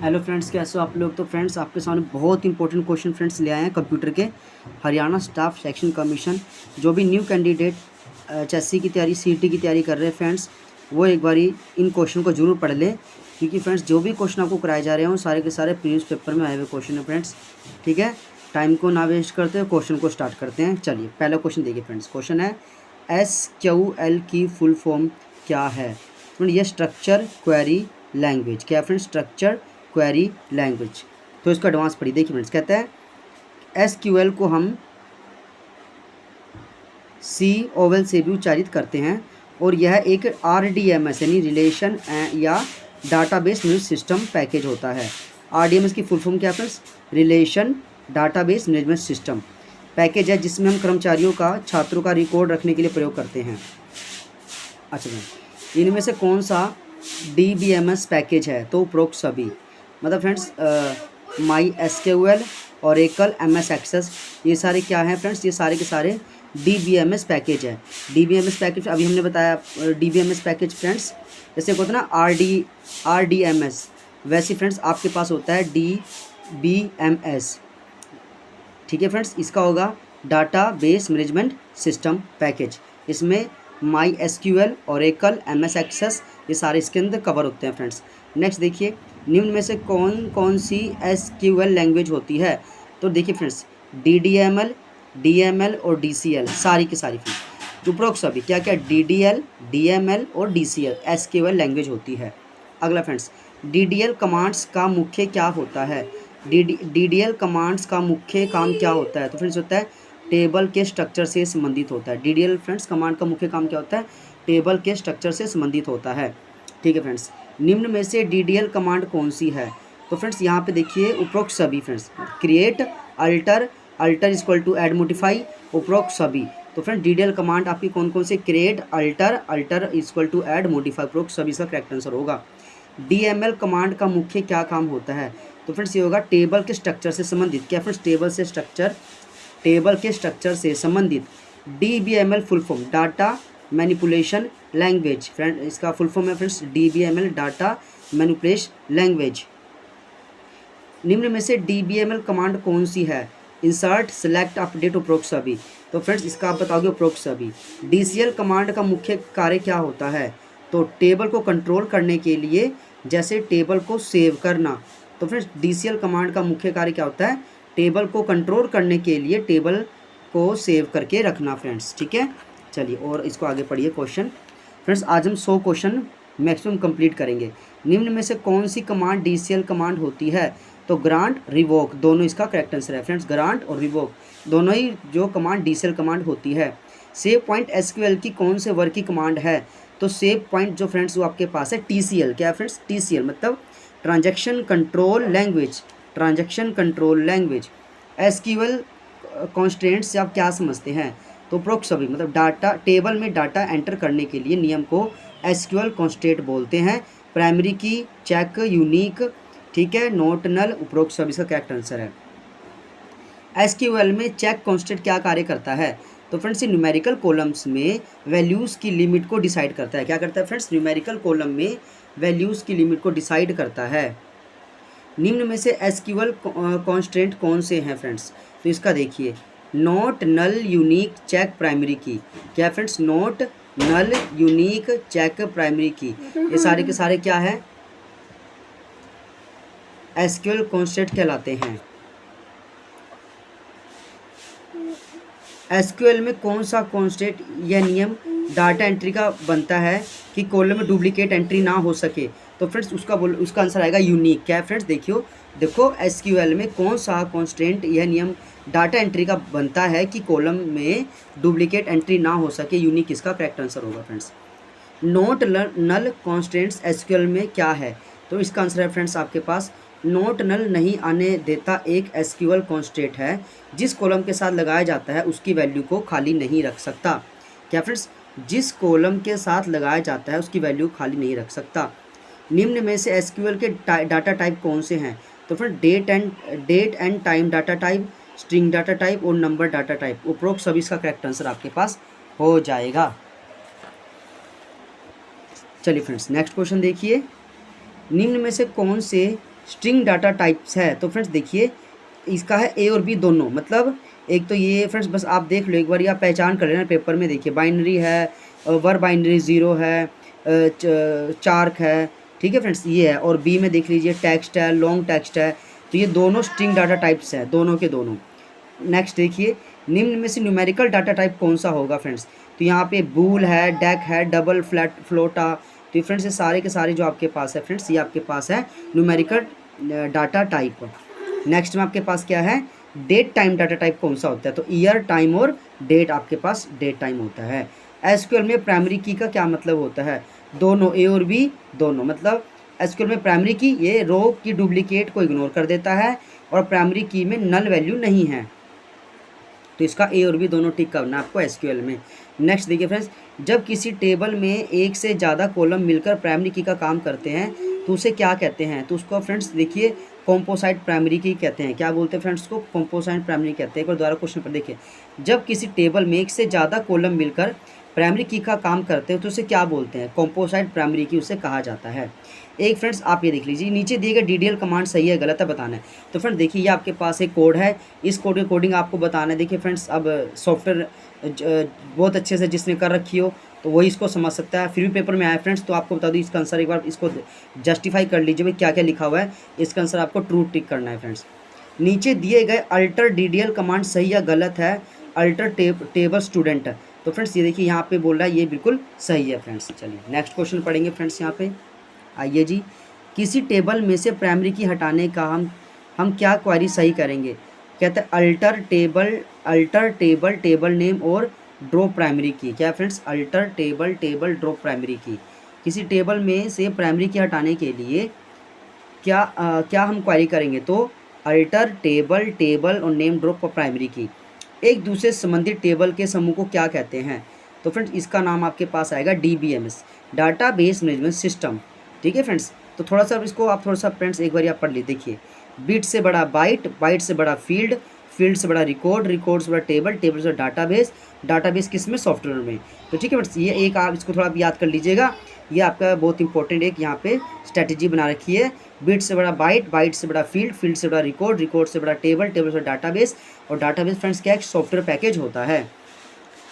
Hello friends, कैसे हो आप लोग। तो फ्रेंड्स आपके सामने बहुत इंपॉर्टेंट क्वेश्चन फ्रेंड्स ले आए हैं कंप्यूटर के। हरियाणा स्टाफ सिलेक्शन कमीशन जो भी न्यू कैंडिडेट एचएससी की तैयारी सीईटी की तैयारी कर रहे हैं फ्रेंड्स, वो एक बारी इन क्वेश्चन को जरूर पढ़ लें, क्योंकि फ्रेंड्स जो भी क्वेश्चन आपको कराए जा रहे हैं वो सारे के सारे प्रीवियस पेपर में आए हुए क्वेश्चन है फ्रेंड्स। ठीक है, टाइम को ना वेस्ट करते हुए क्वेश्चन को स्टार्ट करते हैं। चलिए पहला क्वेश्चन देखिए फ्रेंड्स। क्वेश्चन है SQL की फुल फॉर्म क्या है। फ्रेंड ये स्ट्रक्चर क्वेरी लैंग्वेज। क्या फ्रेंड? Structure query language. तो इसका एडवांस पढ़िए। देखिए फ्रेंड्स, कहता है SQL को हम सी ओवल से भी उच्चारित करते हैं और यह एक RDMS यानी रिलेशन या डाटाबेस मैनेजमेंट सिस्टम पैकेज होता है। RDMS की फुल फॉर्म क्या है friends? Relation database management system package है, जिसमें हम कर्मचारियों का छात्रों का रिकॉर्ड रखने के लिए प्रयोग करते हैं। अच्छा फ्रेंड, इनमें से कौन सा DBMS पैकेज है? तो उपरोक्त सभी। मतलब friends MySQL, Oracle, MS Access, ये सारे क्या हैं फ्रेंड्स? ये सारे के सारे DBMS पैकेज है। DBMS पैकेज अभी हमने बताया। DBMS पैकेज फ्रेंड्स जैसे होता है ना RDMS, वैसे फ्रेंड्स आपके पास होता है DBMS। ठीक है फ्रेंड्स, इसका होगा data base management system package. इसमें MySQL, Oracle, MS Access ये सारे इसके अंदर कवर होते हैं फ्रेंड्स। नेक्स्ट देखिए, निम्न में से कौन कौन सी SQL लैंग्वेज होती है? तो देखिए फ्रेंड्स, DDML, DML और DCL सारी की सारी फ्रेंड्स उपरोक्त सभी क्या क्या DDL, DML और DCL SQL लैंग्वेज होती है। अगला फ्रेंड्स, DDL कमांड्स का मुख्य क्या होता है? DDL कमांड्स का मुख्य काम क्या होता है? तो फ्रेंड्स होता है टेबल के स्ट्रक्चर से संबंधित होता है। DDL फ्रेंड्स कमांड का मुख्य काम क्या होता है? टेबल के स्ट्रक्चर से संबंधित होता है। ठीक है फ्रेंड्स, निम्न में से DDL कमांड कौन सी है? तो फ्रेंड्स यहाँ पे देखिए उपरोक्त सभी friends. Create, alter, alter equal to add, modify, उपरोक्त सभी। तो फ्रेंड DDL कमांड आपकी कौन कौन से? Create, alter, alter equal to add, modify, उपरोक्त सभी इसका करेक्ट आंसर होगा। DML कमांड का मुख्य क्या काम होता है? तो फ्रेंड्स ये होगा टेबल के स्ट्रक्चर से संबंधित। क्या फ्रेंड्स? टेबल के स्ट्रक्चर से संबंधित। DBML full form data manipulation language. Friend इसका फुल फॉर्म है friends DBML, data manipulation language. निम्न में से DBML कमांड कौन सी है? इंसर्ट, सेलेक्ट, अपडेट, उपरोक्त सभी। तो फ्रेंड्स इसका आप बताओगे उपरोक्त सभी। DCL कमांड का मुख्य कार्य क्या होता है? तो टेबल को कंट्रोल करने के लिए, जैसे टेबल को सेव करना। तो फ्रेंड्स DCL कमांड का मुख्य कार्य क्या होता है? टेबल को कंट्रोल करने के लिए टेबल को सेव करके रखना फ्रेंड्स। ठीक है, चलिए और इसको आगे पढ़िए क्वेश्चन। फ्रेंड्स आज हम 100 क्वेश्चन मैक्सिमम कंप्लीट करेंगे। निम्न में से कौन सी कमांड DCL कमांड होती है? तो ग्रांट, रिवोक दोनों इसका करेक्ट आंसर है फ्रेंड्स। ग्रांट और रिवोक दोनों ही जो कमांड DCL कमांड होती है। सेव पॉइंट SQL की कौन से वर्ग की कमांड है? तो सेव पॉइंट जो फ्रेंड्स वो आपके पास है TCL। क्या है फ्रेंड्स? TCL मतलब transaction control language. Transaction control language. SQL constants से आप क्या समझते हैं? तो उपरोक्त सभी मतलब डाटा टेबल में डाटा एंटर करने के लिए नियम को SQL कॉन्स्टेंट बोलते हैं। प्राइमरी की, चेक, यूनिक, ठीक है, नोट, नल, उपरोक्त सभी इसका करेक्ट आंसर है। SQL में चेक कॉन्स्टेंट क्या कार्य करता है? तो फ्रेंड्स ये न्यूमेरिकल कॉलम्स में वैल्यूज़ की लिमिट को डिसाइड करता है। क्या करता है फ्रेंड्स? न्यूमेरिकल कॉलम में वैल्यूज़ की लिमिट को डिसाइड करता है। निम्न में से SQL कॉन्स्टेंट कौन से हैं फ्रेंड्स? तो इसका देखिए, नोट, नल, यूनिक, चेक, प्राइमरी की। क्या फ्रेंड्स? नोट, नल, यूनिक, चेक, प्राइमरी की ये सारे के सारे क्या है? SQL कॉन्स्टेंट कहलाते हैं। SQL में कौन सा कॉन्स्टेंट यह नियम डाटा एंट्री का बनता है कि कॉलम में डुप्लीकेट एंट्री ना हो सके? तो फ्रेंड्स उसका आंसर आएगा यूनिक। क्या है फ्रेंड्स? देखो SQL में कौन सा कॉन्स्टेंट यह नियम डाटा एंट्री का बनता है कि कॉलम में डुप्लीकेट एंट्री ना हो सके? यूनिक इसका करेक्ट आंसर होगा फ्रेंड्स। नोट, नल कॉन्स्टेंट्स SQL में क्या है? तो इसका आंसर है फ्रेंड्स आपके पास नोट नल नहीं आने देता एक SQL कॉन्स्टेंट है जिस कॉलम के साथ लगाया जाता है उसकी वैल्यू को खाली नहीं रख सकता। क्या फ्रेंड्स? जिस कॉलम के साथ लगाया जाता है उसकी वैल्यू खाली नहीं रख सकता। निम्न में से SQL के डाटा टाइप कौन से हैं? तो friend date and time data type, string data type और नंबर डाटा टाइप। उपरोक्त सभी इसका करेक्ट आंसर आपके पास हो जाएगा। चलिए फ्रेंड्स नेक्स्ट क्वेश्चन देखिए। निम्न में से कौन से स्ट्रिंग डाटा टाइप्स है, तो फ्रेंड्स देखिए इसका है ए और बी दोनों, मतलब एक तो ये फ्रेंड्स बस आप देख लो एक बार, या पहचान कर लेना पेपर में। देखिए बाइनरी है, वर बाइनरी 0 है, चार्क है, ठीक है फ्रेंड्स ये है। और बी में देख लीजिए टेक्स्ट है, लॉन्ग टेक्स्ट है। तो ये दोनों स्ट्रिंग डाटा टाइप्स हैं, दोनों के दोनों। नेक्स्ट देखिए निम्न में से न्यूमेरिकल डाटा टाइप कौन सा होगा फ्रेंड्स। तो यहाँ पे बूल है, डेक है, डबल फ्लैट फ्लोटा। तो फ्रेंड्स ये सारे के सारे जो आपके पास है फ्रेंड्स, ये आपके पास है न्यूमेरिकल डाटा टाइप। नेक्स्ट में आपके पास क्या है, डेट टाइम डाटा टाइप कौन सा होता है। तो ईयर, टाइम और डेट, आपके पास डेट टाइम होता है। एसक्यूएल में प्राइमरी की का क्या मतलब होता है, दोनों ए और बी दोनों, मतलब एसक्यूएल में प्राइमरी की ये रो की डुप्लीकेट को इग्नोर कर देता है और प्राइमरी की में नल वैल्यू नहीं है, तो इसका ए और बी दोनों टिक करना आपको एसक्यूएल में। नेक्स्ट देखिए फ्रेंड्स, जब किसी टेबल में एक से ज़्यादा कॉलम मिलकर प्राइमरी की का काम करते हैं तो उसे क्या कहते हैं। तो उसको फ्रेंड्स देखिए कॉम्पोसाइट प्राइमरी की कहते हैं। क्या बोलते हैं फ्रेंड्स, उसको कॉम्पोसाइट प्राइमरी कहते हैं। एक बार दोबारा क्वेश्चन पर देखिए, जब किसी टेबल में एक से ज़्यादा कॉलम मिलकर प्राइमरी की का काम करते हैं तो उसे क्या बोलते हैं, कॉम्पोसाइट प्राइमरी की उसे कहा जाता है। एक फ्रेंड्स आप ये देख लीजिए, नीचे दिए गए DDL कमांड सही है गलत है बताना है। तो फ्रेंड्स देखिए ये आपके पास एक कोड है, इस कोड के कोडिंग आपको बताना है। देखिए फ्रेंड्स अब सॉफ्टवेयर बहुत अच्छे से जिसने कर रखी हो तो वही इसको समझ सकता है। फिर भी पेपर में आया फ्रेंड्स, तो आपको बता दूँ इसका आंसर, एक बार इसको जस्टिफाई कर लीजिए भाई क्या क्या लिखा हुआ है। इसका आंसर आपको ट्रू टिक करना है फ्रेंड्स। नीचे दिए गए अल्टर DDL कमांड सही या गलत है, अल्टर टेबल स्टूडेंट। तो फ्रेंड्स ये देखिए यहाँ पे बोल रहा है ये बिल्कुल सही है फ्रेंड्स। चलिए नेक्स्ट क्वेश्चन पढ़ेंगे फ्रेंड्स। यहाँ पे आइए जी, किसी टेबल में से प्राइमरी की हटाने का हम क्या क्वेरी सही करेंगे। कहते हैं अल्टर टेबल टेबल नेम और ड्रॉप प्राइमरी की। क्या friends, alter table table drop primary की। किसी टेबल में से प्राइमरी की हटाने के लिए क्या हम क्वेरी करेंगे, तो अल्टर टेबल टेबल और नेम ड्रॉप प्राइमरी की। एक दूसरे संबंधित टेबल के समूह को क्या कहते हैं। तो फ्रेंड्स इसका नाम आपके पास आएगा DBMS, डाटाबेस मैनेजमेंट सिस्टम। ठीक है फ्रेंड्स, तो थोड़ा सा इसको आप थोड़ा सा फ्रेंड्स एक बार आप पढ़ ली। देखिए बिट से बड़ा बाइट, बाइट से बड़ा फील्ड, फील्ड से बड़ा रिकॉर्ड, रिकॉर्ड से बड़ा टेबल, टेबल से बड़ा डाटाबेस, डाटाबेस किस में, सॉफ्टवेयर में। तो ठीक है फ्रेंड्स, ये एक आप इसको थोड़ा याद कर लीजिएगा, ये आपका बहुत इंपॉर्टेंट एक यहाँ पे स्ट्रैटेजी बना रखी है। बिट से बड़ा बाइट, बाइट से बड़ा फील्ड, फील्ड से बड़ा रिकॉर्ड, रिकॉर्ड से बड़ा टेबल, टेबल से बड़ा डाटाबेस, और डाटाबेस फ्रेंड्स क्या एक सॉफ्टवेयर पैकेज होता है।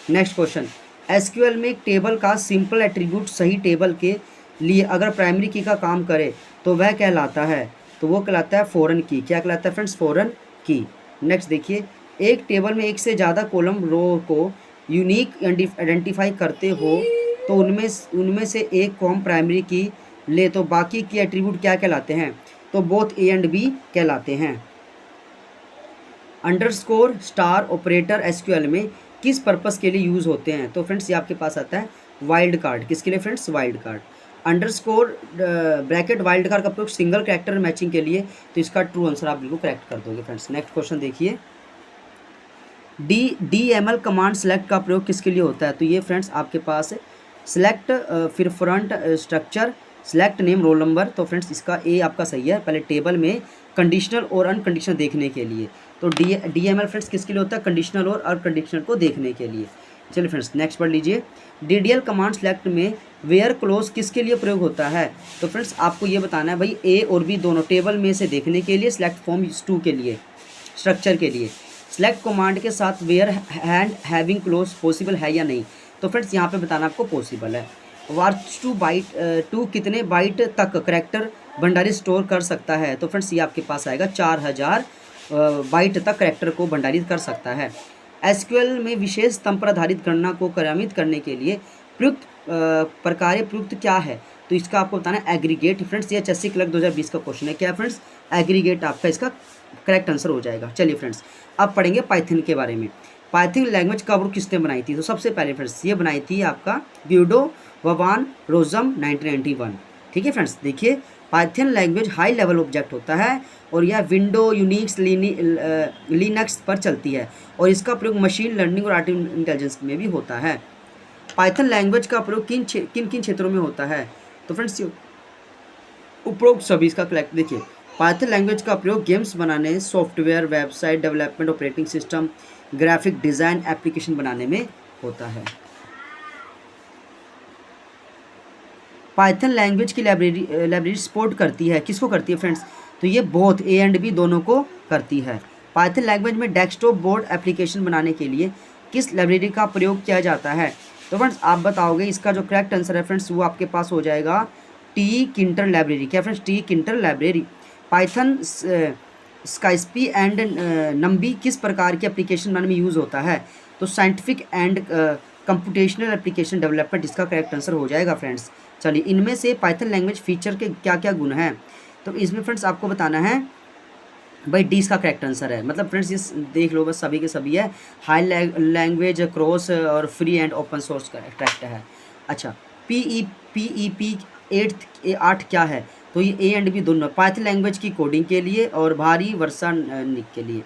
नेक्स्ट क्वेश्चन, एसक्यूएल में एक टेबल का सिंपल एट्रीब्यूट सही टेबल के लिए अगर प्राइमरी की का काम करे तो वह कहलाता है, तो वो कहलाता है फॉरेन की। क्या कहलाता है फ्रेंड्स, फॉरेन की। नेक्स्ट देखिए, एक टेबल में एक से ज़्यादा कॉलम रो को यूनिक आइडेंटिफाई करते हो तो उनमें से एक को हम प्राइमरी की ले तो बाकी की एट्रीब्यूट क्या कहलाते हैं, तो बोथ ए एंड बी कहलाते हैं। अंडरस्कोर स्टार ऑपरेटर एसक्यूएल में किस पर्पस के लिए यूज़ होते हैं। तो फ्रेंड्स ये आपके पास आता है वाइल्ड कार्ड। किसके लिए friends, wild card. Underscore bracket wild card का प्रयोग सिंगल कैरेक्टर मैचिंग के लिए, तो इसका ट्रू आंसर आप बिल्कुल करेक्ट कर दोगे फ्रेंड्स। नेक्स्ट क्वेश्चन देखिए, DML कमांड सेलेक्ट का प्रयोग किसके लिए होता है। तो ये फ्रेंड्स आपके पास सेलेक्ट फिर front structure, select name, roll number. तो फ्रेंड्स इसका ए आपका सही है, पहले टेबल में कंडीशनल और अनकंडीशनल देखने के लिए। तो DML फ्रेंड्स किसके लिए होता है, कंडीशनल और अनकंडीशनल को देखने के लिए। चलिए फ्रेंड्स नेक्स्ट पढ़ लीजिए, DDL कमांड सेलेक्ट में वेयर क्लोज किसके लिए प्रयोग होता है। तो फ्रेंड्स आपको ये बताना है भाई ए और बी दोनों टेबल में से देखने के लिए, सेलेक्ट फॉर्म 2 के लिए, स्ट्रक्चर के लिए। सेलेक्ट कमांड के साथ where and having clause possible है या नहीं। तो फ्रेंड्स यहाँ पे बताना आपको पॉसिबल है। वार्च टू कितने बाइट तक करेक्टर भंडारित स्टोर कर सकता है। तो फ्रेंड्स ये आपके पास आएगा 4000 बाइट तक करेक्टर को भंडारित कर सकता है। एसक्यूएल में विशेष स्तंभ पर आधारित गणना को क्रियान्वित करने के लिए प्रयुक्त प्रकार्य प्रयुक्त क्या है। तो इसका आपको बताना है एग्रीगेट। फ्रेंड्स ये HSC क्लर्क 2020 का क्वेश्चन है। क्या है फ्रेंड्स, एग्रीगेट आपका इसका करेक्ट आंसर हो जाएगा। चलिए फ्रेंड्स अब पढ़ेंगे पाइथन के बारे में। पाइथन लैंग्वेज कब और किसने बनाई थी। तो सबसे पहले फ्रेंड्स ये बनाई थी आपका ग्यूडो ववान रोजम 1991। ठीक है फ्रेंड्स, देखिए Python language high level object होता है और यह विंडो, यूनिक्स, लिनक्स पर चलती है और इसका प्रयोग मशीन लर्निंग और आर्टिफिशियल इंटेलिजेंस में भी होता है। पाइथन लैंग्वेज का प्रयोग किन किन क्षेत्रों में होता है। तो फ्रेंड्स उपरोक्त सभी इसका कलेक्ट देखिए, पाइथन लैंग्वेज का प्रयोग गेम्स बनाने, software, website development, operating system, graphic design, application बनाने में होता है। पाइथन लैंग्वेज की लाइब्रेरी सपोर्ट करती है, किसको करती है फ्रेंड्स। तो ये बोथ ए एंड बी दोनों को करती है। पाइथन लैंग्वेज में डेस्कटॉप बोर्ड एप्लीकेशन बनाने के लिए किस लाइब्रेरी का प्रयोग किया जाता है? तो फ्रेंड्स आप बताओगे, इसका जो करेक्ट आंसर है फ्रेंड्स वो आपके पास हो जाएगा टी किंटर लाइब्रेरी। क्या friends? Tkinter library. Python SciPy and NumPy किस प्रकार के एप्लीकेशन बनाने में यूज़ होता है? तो scientific and computational application development इसका करेक्ट आंसर हो जाएगा फ्रेंड्स। चलिए, इनमें से पाइथन लैंग्वेज फीचर के क्या क्या गुण हैं? तो इसमें फ्रेंड्स आपको बताना है भाई, डी इसका करेक्ट आंसर है। मतलब फ्रेंड्स ये देख लो, बस सभी के सभी है। हाई लैंग्वेज क्रॉस और फ्री एंड ओपन सोर्स का करेक्ट है। अच्छा, पी 8 क्या है? तो ये ए एंड बी दोनों, पाइथन लैंग्वेज की कोडिंग के लिए और भारी वर्षा निक के लिए।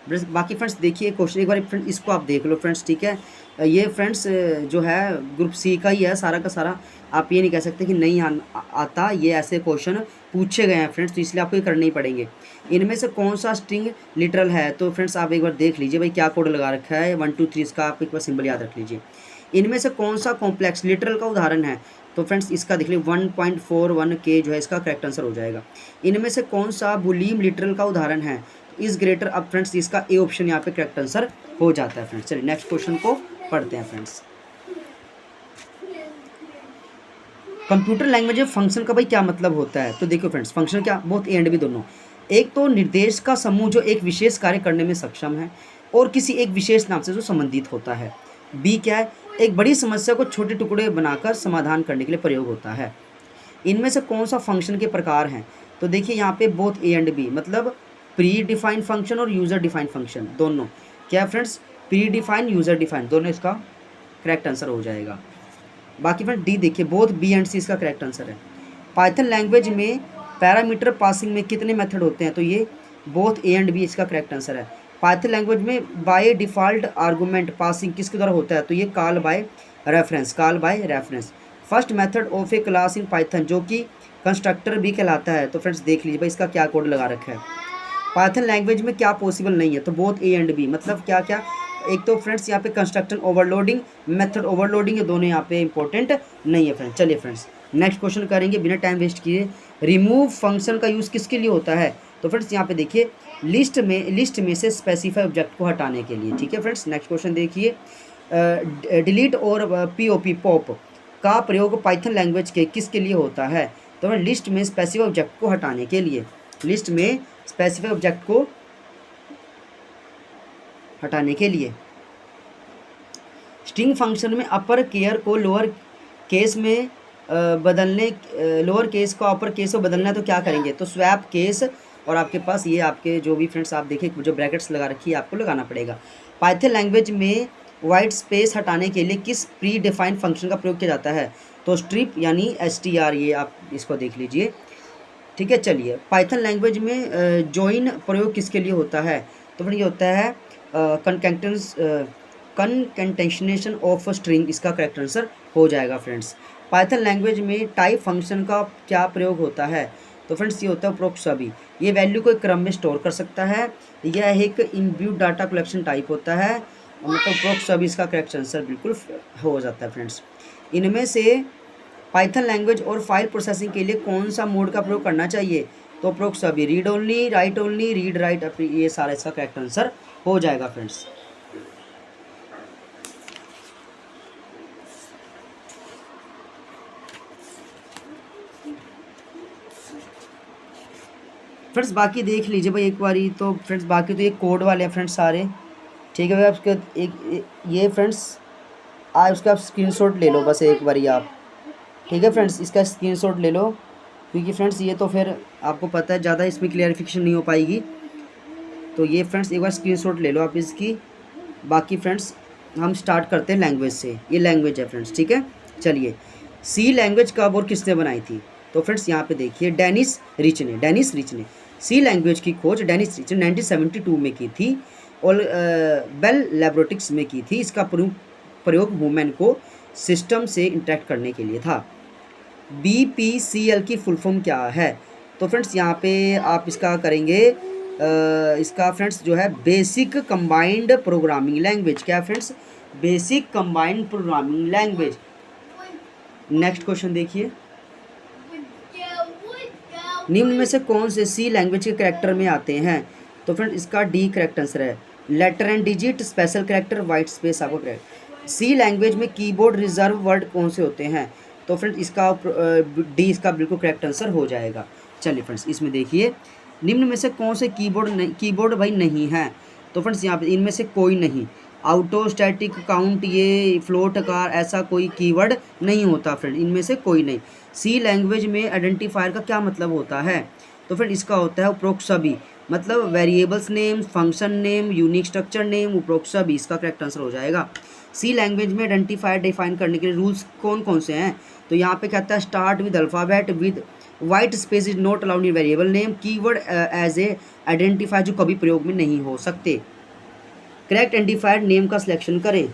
बाकी फ्रेंड्स देखिए क्वेश्चन एक बार फ्रेंड्स इसको आप देख लो फ्रेंड्स, ठीक है। ये फ्रेंड्स जो है ग्रुप सी का ही है सारा का सारा। आप ये नहीं कह सकते कि नहीं आता, ये ऐसे क्वेश्चन पूछे गए हैं फ्रेंड्स, तो इसलिए आपको ये करने ही पड़ेंगे। इनमें से कौन सा स्ट्रिंग लिटरल है? तो फ्रेंड्स आप एक बार देख लीजिए भाई क्या कोड लगा रखा है, 1 2 3 इसका आप एक बार सिंबल याद रख लीजिए। इनमें से कौन सा कॉम्प्लेक्स लिटरल का उदाहरण है? तो फ्रेंड्स इसका देख लीजिए 1.41 के जो है इसका करेक्ट आंसर हो जाएगा। इनमें से कौन सा बुलीम लिटरल का उदाहरण है? इस ग्रेटर। अब फ्रेंड्स इसका ए ऑप्शन यहाँ पे करेक्ट आंसर हो जाता है फ्रेंड्स। चलिए नेक्स्ट क्वेश्चन को पढ़ते हैं फ्रेंड्स। कंप्यूटर लैंग्वेज में फंक्शन का भाई क्या मतलब होता है? तो देखो फ्रेंड्स, फंक्शन क्या, बोथ ए एंड बी दोनों। एक तो निर्देश का समूह जो एक विशेष कार्य करने में सक्षम है और किसी एक विशेष नाम से जो संबंधित होता है। बी क्या है? एक बड़ी समस्या को छोटे टुकड़े बनाकर समाधान करने के लिए प्रयोग होता है। इनमें से कौन सा फंक्शन के प्रकार हैं? तो देखिए यहाँ पे बोथ ए एंड बी, मतलब प्री डिफाइंड फंक्शन और यूज़र डिफाइंड फंक्शन दोनों। क्या friends? Pre defined user defined दोनों इसका करेक्ट आंसर हो जाएगा। बाकी फ्रेंड डी देखिए, बोथ बी एंड सी इसका करेक्ट आंसर है। पाइथन लैंग्वेज में पैरामीटर पासिंग में कितने मेथड होते हैं? तो ये बोथ ए एंड बी इसका करेक्ट आंसर है। पाइथन लैंग्वेज में बाय डिफ़ॉल्ट आर्गूमेंट पासिंग किसके द्वारा होता है? तो ये call by reference, call by reference. First method of A class in Python जो कि कंस्ट्रक्टर भी कहलाता है। तो फ्रेंड्स देख लीजिए भाई इसका क्या कोड लगा रखा है। पाइथन लैंग्वेज में क्या पॉसिबल नहीं है? तो बोथ ए एंड बी, मतलब क्या क्या? एक तो फ्रेंड्स यहाँ पे कंस्ट्रक्शन ओवरलोडिंग, मेथड ओवरलोडिंग, ये दोनों यहाँ पे इंपॉर्टेंट नहीं है फ्रेंड्स। चलिए फ्रेंड्स नेक्स्ट क्वेश्चन करेंगे बिना टाइम वेस्ट किए। रिमूव फंक्शन का यूज़ किसके लिए होता है? तो फ्रेंड्स यहाँ पे देखिए लिस्ट में से स्पेसिफाई ऑब्जेक्ट को हटाने के लिए, ठीक है फ्रेंड्स। नेक्स्ट क्वेश्चन देखिए, डिलीट और पॉप का प्रयोग पाइथन लैंग्वेज के किसके लिए होता है? तो लिस्ट में स्पेसिफाई ऑब्जेक्ट को हटाने के लिए, लिस्ट में स्पेसिफाई ऑब्जेक्ट को हटाने के लिए। स्ट्रिंग फंक्शन में अपर केयर को लोअर केस में बदलने, लोअर केस को अपर केस में बदलना है तो क्या करेंगे? तो स्वैप केस, और आपके पास ये आपके जो भी फ्रेंड्स आप देखिए जो ब्रैकेट्स लगा रखी है आपको लगाना पड़ेगा। पाइथन लैंग्वेज में वाइट स्पेस हटाने के लिए किस प्री डिफाइंड फंक्शन का प्रयोग किया जाता है? तो स्ट्रिप यानी str, ये आप इसको देख लीजिए, ठीक है। चलिए, पाइथन लैंग्वेज में जॉइन प्रयोग किसके लिए होता है? तो फिर ये होता है कनकैटेनेशन ऑफ स्ट्रिंग, इसका करेक्ट आंसर हो जाएगा फ्रेंड्स। पाइथन लैंग्वेज में टाइप फंक्शन का क्या प्रयोग होता है? तो फ्रेंड्स ये होता है उपरोक्त सभी। ये वैल्यू को एक क्रम में स्टोर कर सकता है, यह एक इनबिल्ट डाटा कलेक्शन टाइप होता है, मतलब उपरोक्त सभी इसका करेक्ट आंसर बिल्कुल हो जाता है फ्रेंड्स। इनमें से पाइथन लैंग्वेज और फाइल प्रोसेसिंग के लिए कौन सा मोड का प्रयोग करना चाहिए? तो उपरोक्त सभी, read only, right only, read write, ये सारा इसका करेक्ट आंसर हो जाएगा फ्रेंड्स। फ्रेंड्स बाकी देख लीजिए भाई एक बारी, तो फ्रेंड्स बाकी तो ये कोड वाले हैं फ्रेंड्स सारे, ठीक है भाई। आपके ये फ्रेंड्स उसका आप स्क्रीनशॉट ले लो बस एक बारी आप, ठीक है फ्रेंड्स, इसका स्क्रीनशॉट ले लो, क्योंकि फ्रेंड्स ये तो फिर आपको पता है ज़्यादा इसमें क्लियरिफिकेशन नहीं हो पाएगी। तो ये फ्रेंड्स एक बार स्क्रीनशॉट ले लो आप इसकी। बाकी फ्रेंड्स हम स्टार्ट करते हैं लैंग्वेज से। ये लैंग्वेज है फ्रेंड्स, ठीक है। चलिए, सी लैंग्वेज कब और किसने बनाई थी? तो फ्रेंड्स यहाँ पे देखिए डेनिस रिच ने सी लैंग्वेज की खोज डेनिस रिच ने 1972 में की थी और बेल लैबोरेटरीज में की थी। इसका प्रयोग वुमेन को सिस्टम से इंटरेक्ट करने के लिए था। BPCL की फुल फॉर्म क्या है? तो फ्रेंड्स यहाँ पे आप इसका करेंगे, इसका फ्रेंड्स जो है बेसिक कंबाइंड प्रोग्रामिंग लैंग्वेज। क्या friends? Basic combined programming language. Next question देखिए, निम्न में से कौन से सी लैंग्वेज के करेक्टर में आते हैं? तो फ्रेंड इसका डी करेक्ट आंसर है। Letter and digit, special character, white space आपको करेक्ट। सी लैंग्वेज में कीबोर्ड रिजर्व वर्ड कौन से होते हैं? तो फ्रेंड इसका डी इसका बिल्कुल करेक्ट आंसर हो जाएगा। चलिए फ्रेंड्स इसमें देखिए, निम्न में से कौन से कीबोर्ड भाई नहीं है? तो फ्रेंड्स यहाँ पे इनमें से कोई नहीं। आउटो, स्टैटिक, काउंट, ये फ्लोट, कार, ऐसा कोई कीवर्ड नहीं होता फ्रेंड, इनमें से कोई नहीं। सी लैंग्वेज में आइडेंटिफायर का क्या मतलब होता है? तो फ्रेंड इसका होता है उपरोक्त सभी, मतलब variables name, function name, unique structure name, उपरोक्त सभी इसका करेक्ट आंसर हो जाएगा। सी लैंग्वेज में आइडेंटिफायर डिफाइन करने के लिए रूल्स कौन कौन से हैं? तो यहाँ पे कहता है start with alphabet, with white space is not allowed in variable name, keyword as a identifier जो कभी प्रयोग में नहीं हो सकते। करेक्ट आइडेंटिफायर नेम का सिलेक्शन करें।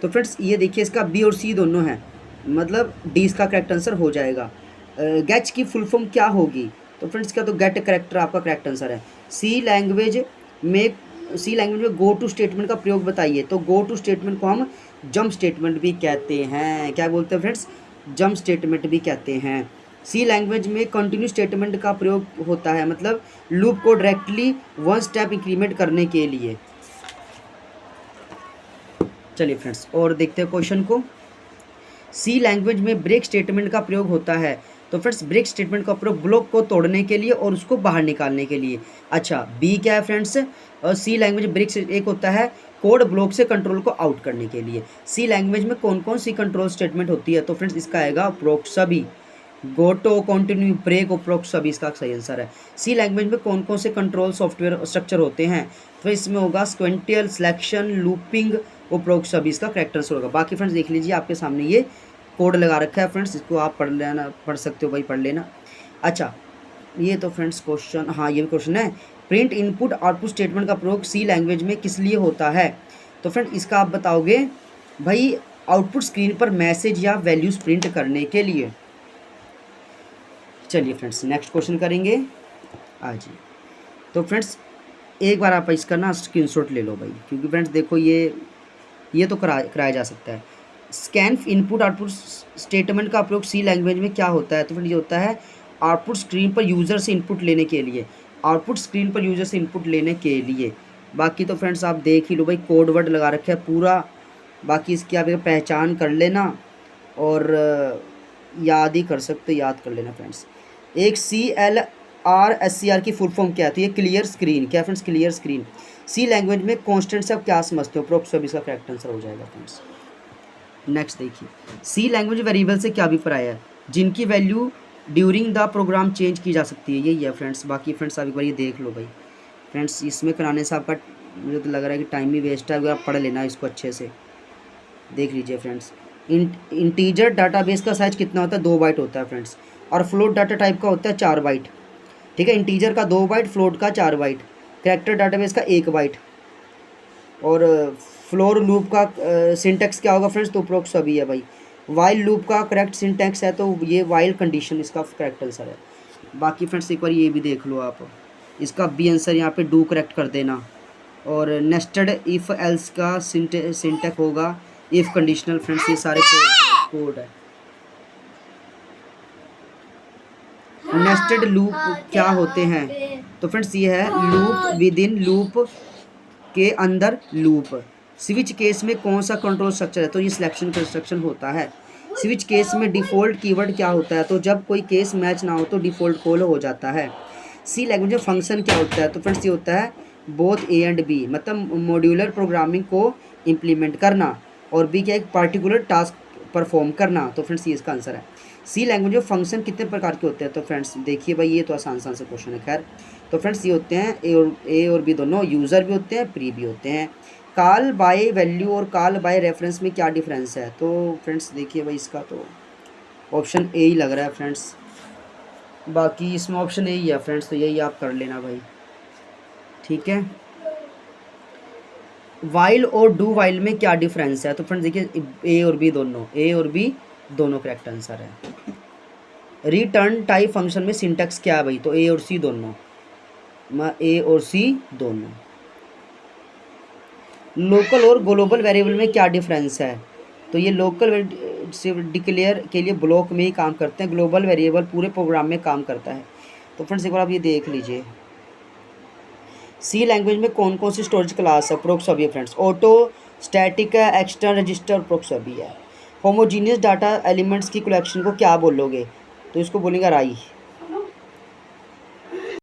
तो फ्रेंड्स ये देखिए इसका बी और सी दोनों हैं, मतलब डी इसका करेक्ट आंसर हो जाएगा। गेच की फुल फॉर्म क्या होगी? तो फ्रेंड्स क्या, तो गेट करेक्टर आपका करेक्ट आंसर है। सी लैंग्वेज में गो टू स्टेटमेंट का प्रयोग बताइए। तो गो टू स्टेटमेंट को हम जंप स्टेटमेंट भी कहते हैं। क्या बोलते हैं फ्रेंड्स? जंप स्टेटमेंट भी कहते हैं। सी लैंग्वेज में कंटिन्यू स्टेटमेंट का प्रयोग होता है, मतलब लूप को डायरेक्टली वन स्टेप इंक्रीमेंट करने के लिए। चलिए फ्रेंड्स और देखते हैं क्वेश्चन को। सी लैंग्वेज में ब्रेक स्टेटमेंट का प्रयोग होता है। तो फ्रेंड्स ब्रेक स्टेटमेंट का प्रयोग ब्लॉक को तोड़ने के लिए और उसको बाहर निकालने के लिए। अच्छा बी क्या है फ्रेंड्स? और सी लैंग्वेज ब्रेक एक होता है कोड ब्लॉक से कंट्रोल को आउट करने के लिए। सी लैंग्वेज में कौन कौन सी कंट्रोल स्टेटमेंट होती है? तो फ्रेंड्स इसका आएगा उपरोक्त सभी, गोटो, कंटिन्यू, ब्रेक, उपरोक्त सभी इसका सही आंसर है। सी लैंग्वेज में कौन कौन से कंट्रोल सॉफ्टवेयर स्ट्रक्चर होते हैं? तो इसमें होगा स्क्वेंटियल, सिलेक्शन, लूपिंग, उपरोक्त सभी इसका करेक्ट आंसर होगा। बाकी फ्रेंड्स देख लीजिए आपके सामने ये कोड लगा रखा है फ्रेंड्स, इसको आप पढ़ लेना, पढ़ सकते हो भाई, पढ़ लेना। अच्छा ये तो फ्रेंड्स क्वेश्चन, हाँ ये भी क्वेश्चन है। प्रिंट इनपुट आउटपुट स्टेटमेंट का प्रयोग सी लैंग्वेज में किस लिए होता है? तो फ्रेंड इसका आप बताओगे भाई आउटपुट स्क्रीन पर मैसेज या वैल्यूज प्रिंट करने के लिए। चलिए फ्रेंड्स नेक्स्ट क्वेश्चन करेंगे आज। तो फ्रेंड्स एक बार आप इसका ना स्क्रीनशॉट ले लो भाई, क्योंकि फ्रेंड्स देखो ये तो कराया जा सकता है। स्कैन इनपुट आउटपुट स्टेटमेंट का प्रयोग सी लैंग्वेज में क्या होता है? तो फ्रेंड ये होता है आउटपुट स्क्रीन पर यूज़र से इनपुट लेने के लिए, आउटपुट स्क्रीन पर यूज़र से इनपुट लेने के लिए। बाकी तो फ्रेंड्स आप देख ही लो भाई, कोड वर्ड लगा रखे है पूरा, बाकी इसकी आप पहचान कर लेना और याद ही कर सकते, याद कर लेना फ्रेंड्स। एक CLRSCR की फुल फॉर्म क्या है? तो ये क्लियर स्क्रीन, क्या friends? Clear screen. C language में कॉन्स्टेंट से आप क्या समझते हो? प्रोप सभी इसका करेक्ट आंसर हो जाएगा फ्रेंड्स। नेक्स्ट देखिए, सी लैंग्वेज वेरिएबल से क्या अभिप्राय है? जिनकी value during the program change की जा सकती है, यही है फ्रेंड्स। बाकी फ्रेंड्स आप एक बार ये देख लो भाई फ्रेंड्स, इसमें कराने से आपका मुझे तो लग रहा है कि टाइम ही वेस्ट है। अगर आप पढ़ लेना इसको अच्छे से, देख लीजिए फ्रेंड्स। इंटीजर डाटाबेस का साइज कितना होता है? 2 बाइट होता है फ्रेंड्स, और फ्लोट डाटा टाइप का होता है 4 बाइट। ठीक है, इंटीजर का 2 बाइट, फ्लोट का 4 बाइट, कैरेक्टर डाटाबेस का 1 बाइट। और फ्लोर लूप का सिंटैक्स क्या होगा फ्रेंड्स? तो उपरोक्त सभी है भाई। वाइल लूप का करेक्ट सिंटैक्स है तो ये वाइल कंडीशन इसका करेक्ट आंसर है। बाकी फ्रेंड्स एक बार ये भी देख लो आप, इसका बी आंसर यहाँ पे डू करेक्ट कर देना। और नेस्टेड इफ़ एल्स का सिंटैक्स होगा इफ़ कंडीशनल। फ्रेंड्स ये सारे कोड है। नेस्टेड लूप क्या होते हैं? तो फ्रेंड्स ये है लूप विद इन लूप के अंदर लूप। स्विच केस में कौन सा कंट्रोल स्ट्रक्चर है? तो ये सिलेक्शन कंस्ट्रक्शन होता है। स्विच केस में डिफ़ॉल्ट कीवर्ड क्या होता है? तो जब कोई केस मैच ना हो तो डिफ़ॉल्ट कॉल हो जाता है। सी लैंग्वेज में फंक्शन क्या होता है? तो फ्रेंड्स ये होता है बोथ ए एंड बी, मतलब मॉड्यूलर प्रोग्रामिंग को इम्प्लीमेंट करना, और बी क्या एक पार्टिकुलर टास्क परफॉर्म करना। तो फ्रेंड्स ये इसका आंसर है। सी लैंग्वेज में फंक्शन कितने प्रकार के होते हैं? तो फ्रेंड्स देखिए भाई ये तो आसान से क्वेश्चन है। खैर तो फ्रेंड्स ये होते हैं ए और बी दोनों, यूज़र भी होते हैं, प्री भी होते हैं। कॉल बाय वैल्यू और कॉल बाय रेफरेंस में क्या डिफरेंस है? तो फ्रेंड्स देखिए भाई इसका तो ऑप्शन ए ही लग रहा है फ्रेंड्स, बाकी इसमें ऑप्शन ए ही है फ्रेंड्स, तो यही आप कर लेना भाई। ठीक है, वाइल और डू वाइल में क्या डिफरेंस है? तो फ्रेंड्स देखिए ए और बी दोनों करेक्ट आंसर है। रिटर्न टाइप फंक्शन में सिंटैक्स क्या है भाई? तो ए और सी दोनों। लोकल और ग्लोबल वेरिएबल में क्या डिफरेंस है? तो ये लोकल से डिक्लेयर के लिए ब्लॉक में ही काम करते हैं, ग्लोबल वेरिएबल पूरे प्रोग्राम में काम करता है। तो फ्रेंड्स एक बार आप ये देख लीजिए। सी लैंग्वेज में कौन कौन सी स्टोरेज क्लास है? प्रोक्स सभी है फ्रेंड्स। ऑटो स्टैटिक है, एक्सटर्नल रजिस्टर, प्रोक्स सभी है। होमोजीनियस डाटा एलिमेंट्स की कलेक्शन को क्या बोलोगे? तो इसको बोलेंगे अराई।